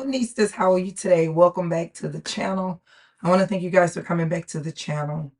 Fashionistas, how are you today? Welcome back to the channel. I want to thank you guys for coming back to the channel.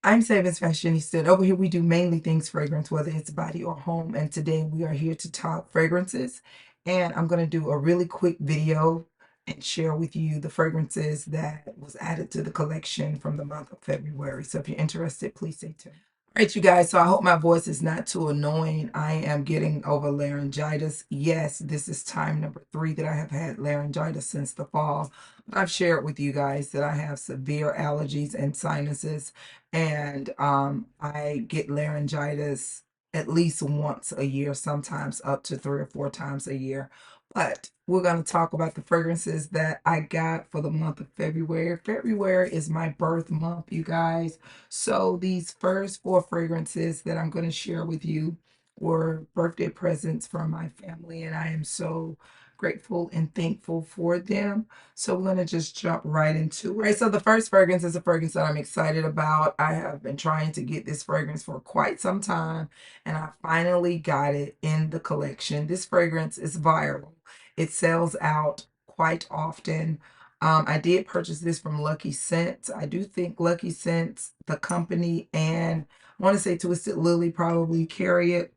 I'm SavingsFashionista. Over here we do mainly things fragrance, whether it's body or home. And today we are here to talk fragrances. And I'm going to do a really quick video and share with you the fragrances that was added to the collection from the month of February. So if you're interested, please stay tuned. All right, you guys, so I hope my voice is not too annoying. I am getting over laryngitis. Yes, this is time number 3 that I have had laryngitis since the fall. I've shared with you guys that I have severe allergies and sinuses, and I get laryngitis at least once a year, sometimes up to 3 or 4 times a year. But we're going to talk about the fragrances that I got for the month of February. February is my birth month, you guys. So these first 4 fragrances that I'm going to share with you were birthday presents from my family, and I am so grateful and thankful for them. So we're going to just jump right into it. Right, so the first fragrance is a fragrance that I'm excited about. I have been trying to get this fragrance for quite some time, and I finally got it in the collection. This fragrance is viral. It sells out quite often. I did purchase this from Lucky Scents. I do think Lucky Scents, the company, and I want to say Twisted Lily probably carry it.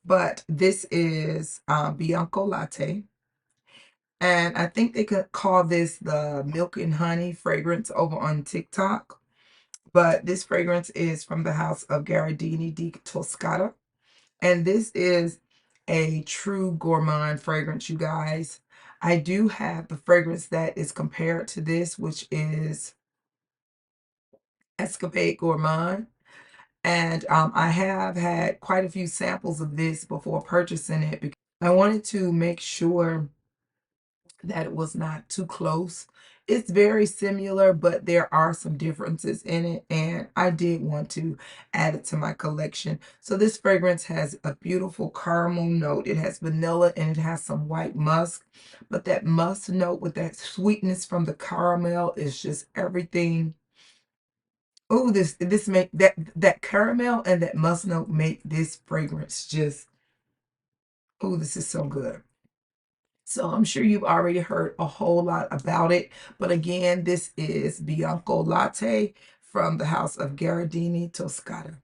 But this is Bianco Latte. And I think they could call this the milk and honey fragrance over on TikTok. But this fragrance is from the house of Giardini di Toscana. And this is a true gourmand fragrance, you guys. I do have the fragrance that is compared to this, which is Escapade Gourmand. And I have had quite a few samples of this before purchasing it because I wanted to make sure that it was not too close. It's very similar, but there are some differences in it, and I did want to add it to my collection. So this fragrance has a beautiful caramel note. It has vanilla and it has some white musk, but that musk note with that sweetness from the caramel is just everything. Oh, this make that caramel and that musk note make this fragrance just, oh, this is so good. So I'm sure you've already heard a whole lot about it. But again, this is Bianco Latte from the house of Giardini Toscana.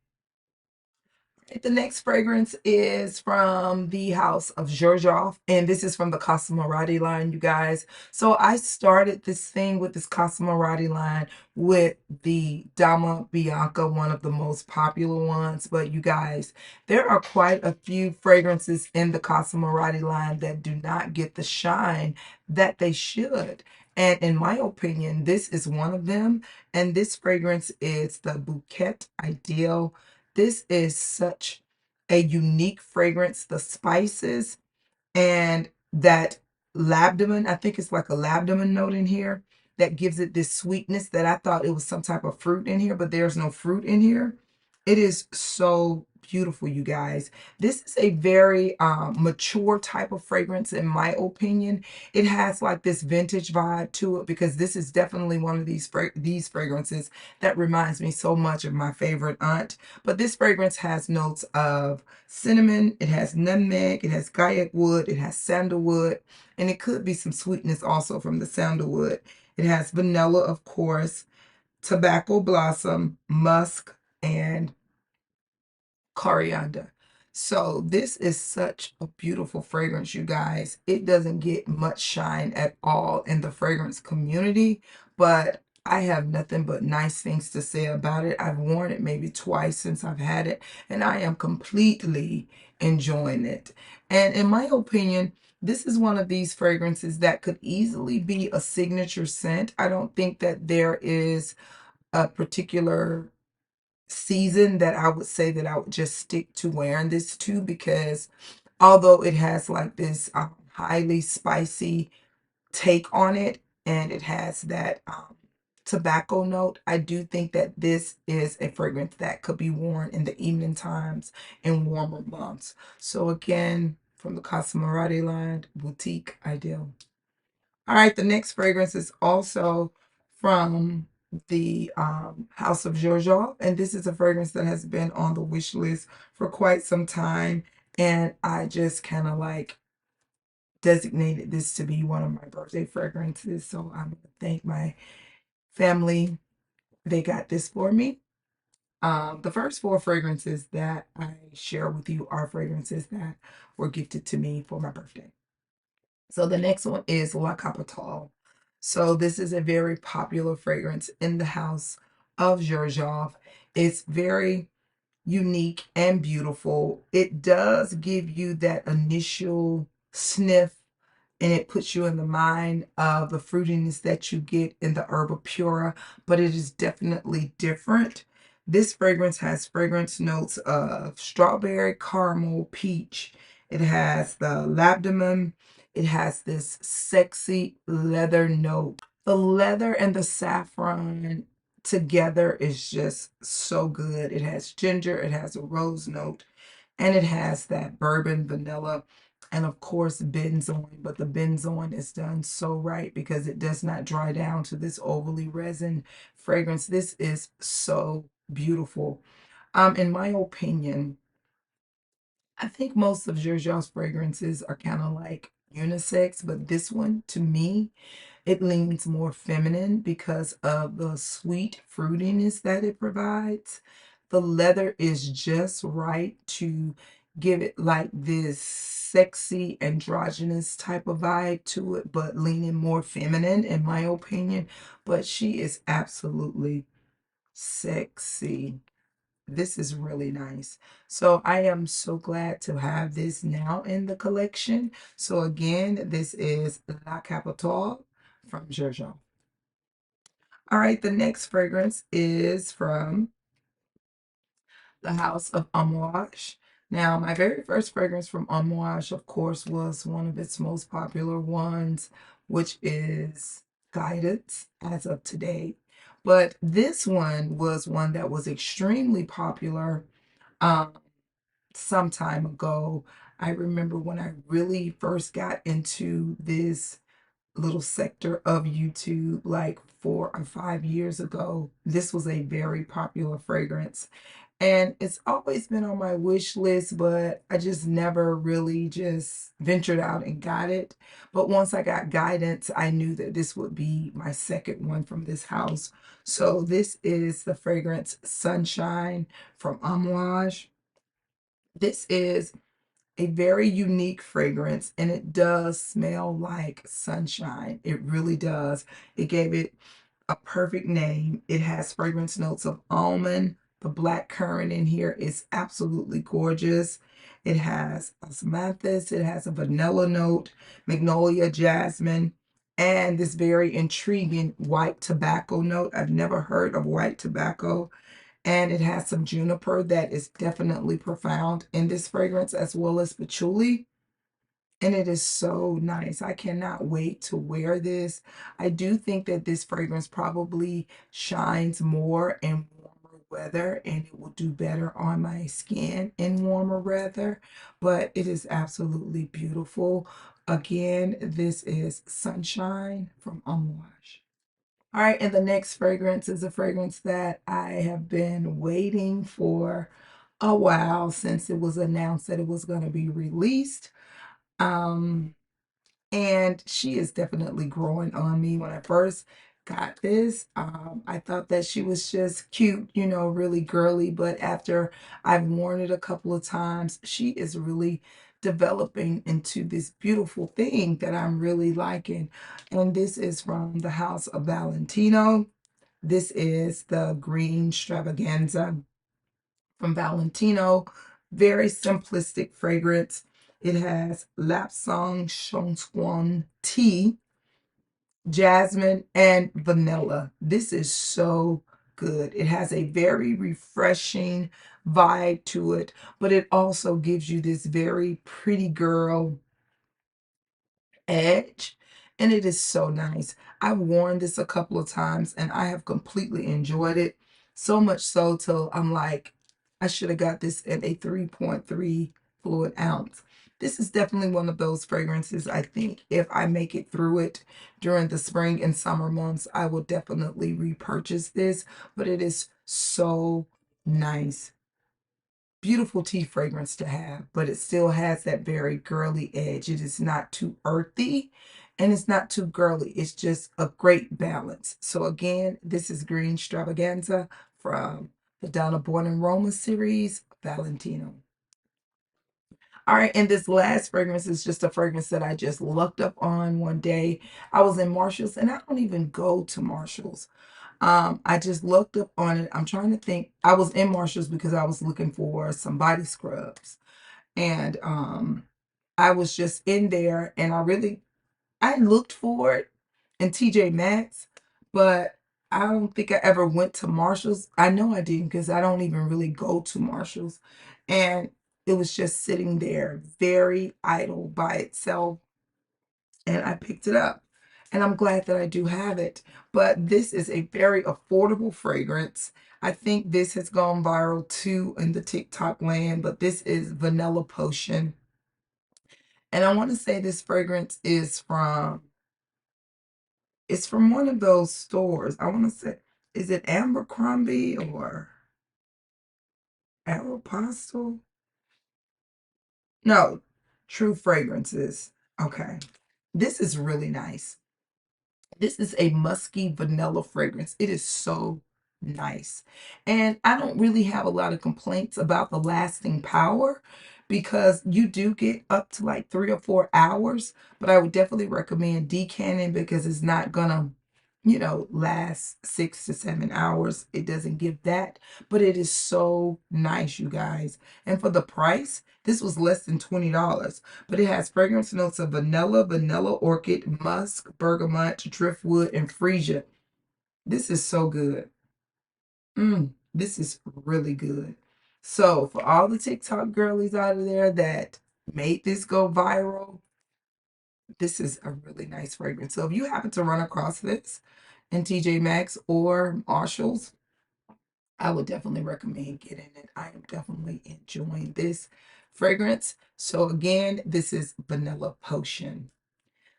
The next fragrance is from the house of Xerjoff, and this is from the Cosmoratti line, you guys. So I started this thing with this Cosmoratti line with the Dama Bianca, one of the most popular ones. But you guys, there are quite a few fragrances in the Cosmoratti line that do not get the shine that they should. And in my opinion, this is one of them. And this fragrance is the Bouquet Ideale. This is such a unique fragrance. The spices and that labdamen, I think it's like a labdamen note in here that gives it this sweetness that I thought it was some type of fruit in here, but there's no fruit in here. It is so beautiful, you guys. This is a very mature type of fragrance, in my opinion. It has like this vintage vibe to it because this is definitely one of these fragrances that reminds me so much of my favorite aunt. But this fragrance has notes of cinnamon, it has nutmeg, it has gaiac wood, it has sandalwood, and it could be some sweetness also from the sandalwood. It has vanilla, of course, tobacco blossom, musk, and coriander. So this is such a beautiful fragrance, you guys. It doesn't get much shine at all in the fragrance community, but I have nothing but nice things to say about it. I've worn it maybe twice since I've had it, and I am completely enjoying it. And in my opinion, this is one of these fragrances that could easily be a signature scent. I don't think that there is a particular season that I would say that I would just stick to wearing this to, because although it has like this highly spicy take on it and it has that tobacco note, I do think that this is a fragrance that could be worn in the evening times in warmer months. So again, from the Cosmoratti line, Boutique Ideale. All right, the next fragrance is also from the House of Xerjoff, and this is a fragrance that has been on the wish list for quite some time, and I just kind of like designated this to be one of my birthday fragrances. So I'm going to thank my family. They got this for me. The first four fragrances that I share with you are fragrances that were gifted to me for my birthday. So the next one is La Capitale. So this is a very popular fragrance in the house of Xerjoff. It's very unique and beautiful. It does give you that initial sniff, and it puts you in the mind of the fruitiness that you get in the Herba Pura, but it is definitely different. This fragrance has fragrance notes of strawberry, caramel, peach. It has the labdanum. It has this sexy leather note. The leather and the saffron together is just so good. It has ginger, it has a rose note, and it has that bourbon vanilla and of course benzoin, but the benzoin is done so right because it does not dry down to this overly resin fragrance. This is so beautiful. In my opinion, I think most of Xerjoff's fragrances are kind of like unisex, but this one to me, it leans more feminine because of the sweet fruitiness that it provides. The leather is just right to give it like this sexy androgynous type of vibe to it, but leaning more feminine in my opinion. But she is absolutely sexy. This is really nice. So I am so glad to have this now in the collection. So again, this is La Capitale from Xerjoff. All right, the next fragrance is from the house of Amouage. Now, my very first fragrance from Amouage, of course, was one of its most popular ones, which is Guidance as of today. But this one was one that was extremely popular um, some time ago. I remember when I really first got into this little sector of YouTube like 4 or 5 years ago. This was a very popular fragrance. And it's always been on my wish list, but I just never really just ventured out and got it. But once I got Guidance, I knew that this would be my second one from this house. So this is the fragrance Sunshine from Amouage. This is a very unique fragrance, and it does smell like sunshine. It really does. It gave it a perfect name. It has fragrance notes of almond. The black currant in here is absolutely gorgeous. It has osmanthus. It has a vanilla note, magnolia, jasmine, and this very intriguing white tobacco note. I've never heard of white tobacco, and it has some juniper that is definitely profound in this fragrance, as well as patchouli. And it is so nice. I cannot wait to wear this. I do think that this fragrance probably shines more in warmer weather, and it will do better on my skin in warmer weather, but it is absolutely beautiful. Again, this is Sunshine from Amouage. All right, and the next fragrance is a fragrance that I have been waiting for a while since it was announced that it was going to be released. Um, and she is definitely growing on me. When I first got this, I thought that she was just cute, you know, really girly. But after I've worn it a couple of times, she is really developing into this beautiful thing that I'm really liking. And this is from the house of Valentino. This is the green Stravaganza from Valentino. Very simplistic fragrance. It has Lapsang Shonsquan tea, jasmine, and vanilla. This is so good. It has a very refreshing vibe to it, but it also gives you this very pretty girl edge, and it is so nice. I've worn this a couple of times and I have completely enjoyed it, so much so till I'm like, I should have got this in a 3.3 fluid ounce. This is definitely one of those fragrances. I think if I make it through it during the spring and summer months, I will definitely repurchase this, but it is so nice. beautiful tea fragrance to have, but it still has that very girly edge. It is not too earthy and it's not too girly. It's just a great balance. So again, this is Green Stravaganza from the Donna Born in Roma series, Valentino. All right, and this last fragrance is just a fragrance that I just looked up on one day. I was in Marshall's, and I don't even go to Marshall's. I just looked up on it. I'm trying to think. I was in Marshall's because I was looking for some body scrubs. And I was just in there and I looked for it in TJ Maxx, but I don't think I ever went to Marshall's. I know I didn't because I don't even really go to Marshall's. And it was just sitting there very idle by itself, and I picked it up. And I'm glad that I do have it. But this is a very affordable fragrance. I think this has gone viral too in the TikTok land, but this is Vanilla Potion. And I want to say this fragrance is from one of those stores. I want to say, is it Abercrombie or Aeropostale? No, True Fragrances. Okay. This is really nice. This is a musky vanilla fragrance. It is so nice. And I don't really have a lot of complaints about the lasting power because you do get up to like 3 or 4 hours, but I would definitely recommend decanting because it's not gonna, last 6 to 7 hours. It doesn't give that, but it is so nice, you guys. And for the price, this was less than $20. But it has fragrance notes of vanilla, vanilla orchid, musk, bergamot, driftwood, and freesia. This is so good. This is really good. So for all the TikTok girlies out of there that made this go viral, this is a really nice fragrance. So if you happen to run across this in TJ Maxx or Marshalls, I would definitely recommend getting it. I am definitely enjoying this fragrance. So again, this is Vanilla Potion.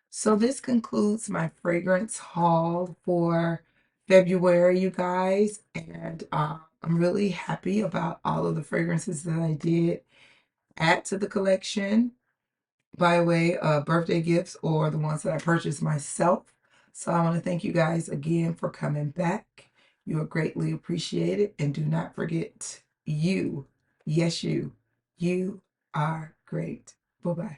So this concludes my fragrance haul for February, you guys. And I'm really happy about all of the fragrances that I did add to the collection by way of birthday gifts or the ones that I purchased myself. So I want to thank you guys again for coming back. You are greatly appreciated. And do not forget, you, yes, you are great. Bye-bye.